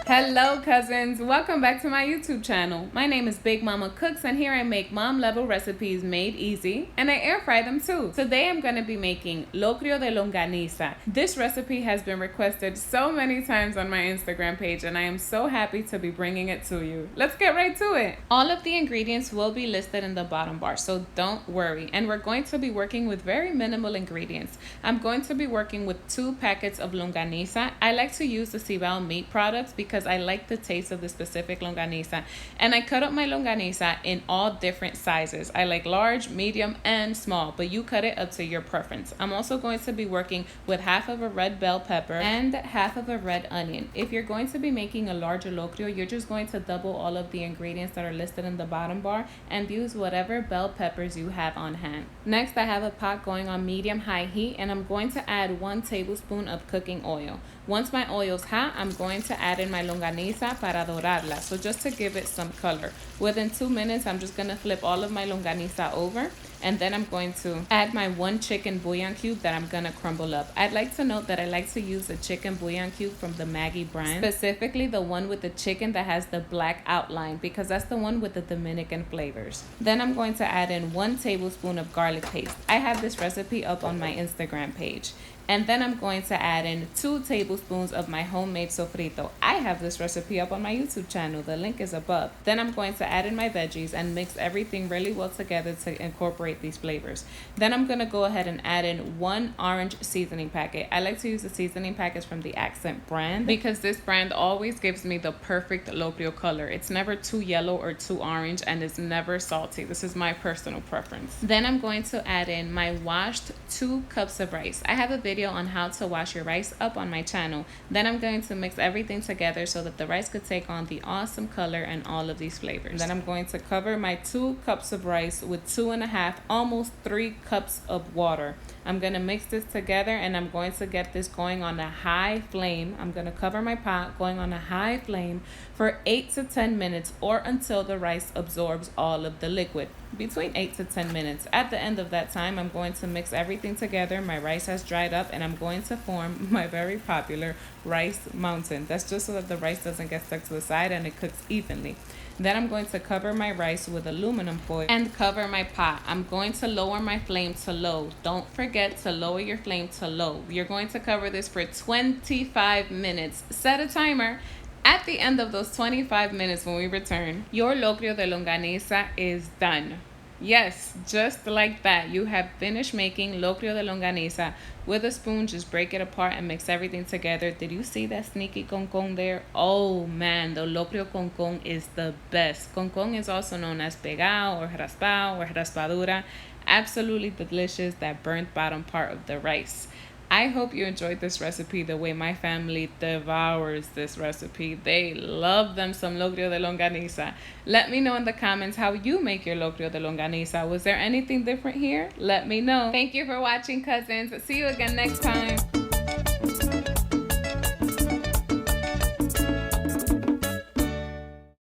Hello cousins, welcome back to my YouTube channel. My name is Big Mama Cooks and here I make mom level recipes made easy and I air fry them too. Today I'm going to be making Locrio de Longaniza. This recipe has been requested so many times on my Instagram page and I am so happy to be bringing it to you. Let's get right to it. All of the ingredients will be listed in the bottom bar, so don't worry. And we're going to be working with very minimal ingredients. I'm going to be working with 2 packets of Longaniza. I like to use the Cibao meat products because I like the taste of the specific longaniza, and I cut up my longaniza in all different sizes. I like large, medium, and small, but you cut it up to your preference. I'm also going to be working with half of a red bell pepper and half of a red onion. If you're going to be making a larger locrio, you're just going to double all of the ingredients that are listed in the bottom bar and use whatever bell peppers you have on hand. Next, I have a pot going on medium-high heat, and I'm going to add 1 tablespoon of cooking oil. Once my oil's hot, I'm going to add in my longaniza para dorarla, so just to give it some color. Within 2 minutes, I'm just going to flip all of my longaniza over, and then I'm going to add my 1 chicken bouillon cube that I'm going to crumble up. I'd like to note that I like to use a chicken bouillon cube from the Maggie brand, specifically the one with the chicken that has the black outline, because that's the one with the Dominican flavors. Then I'm going to add in 1 tablespoon of garlic paste. I have this recipe up on my Instagram page. And then I'm going to add in 2 tablespoons of my homemade sofrito. I have this recipe up on my YouTube channel. The link is above. Then I'm going to add in my veggies and mix everything really well together to incorporate these flavors. Then I'm going to go ahead and add in 1 orange seasoning packet. I like to use the seasoning packets from the Accent brand because this brand always gives me the perfect locrio color. It's never too yellow or too orange, and it's never salty. This is my personal preference. Then I'm going to add in my washed 2 cups of rice. I have a video on how to wash your rice up on my channel. Then I'm going to mix everything together so that the rice could take on the awesome color and all of these flavors. Then I'm going to cover my 2 cups of rice with 2.5, almost 3 cups of water. I'm going to mix this together and I'm going to get this going on a high flame. I'm going to cover my pot going on a high flame for 8 to 10 minutes or until the rice absorbs all of the liquid. Between 8 to 10 minutes. At the end of that time, I'm going to mix everything together. My rice has dried up and I'm going to form my very popular rice mountain. That's just so that the rice doesn't get stuck to the side and it cooks evenly. Then I'm going to cover my rice with aluminum foil and cover my pot. I'm going to lower my flame to low. Don't forget to lower your flame to low. You're going to cover this for 25 minutes. Set a timer. At the end of those 25 minutes when we return, your locrio de longaniza is done. Yes, just like that, you have finished making locrio de longaniza. With a spoon, just break it apart and mix everything together. Did you see that sneaky concon there? Oh man, the locrio concon is the best. Concon is also known as pegao or raspao or raspadura. Absolutely delicious, that burnt bottom part of the rice. I hope you enjoyed this recipe the way my family devours this recipe. They love them some locrio de longaniza. Let me know in the comments how you make your locrio de longaniza. Was there anything different here? Let me know. Thank you for watching, cousins. See you again next time.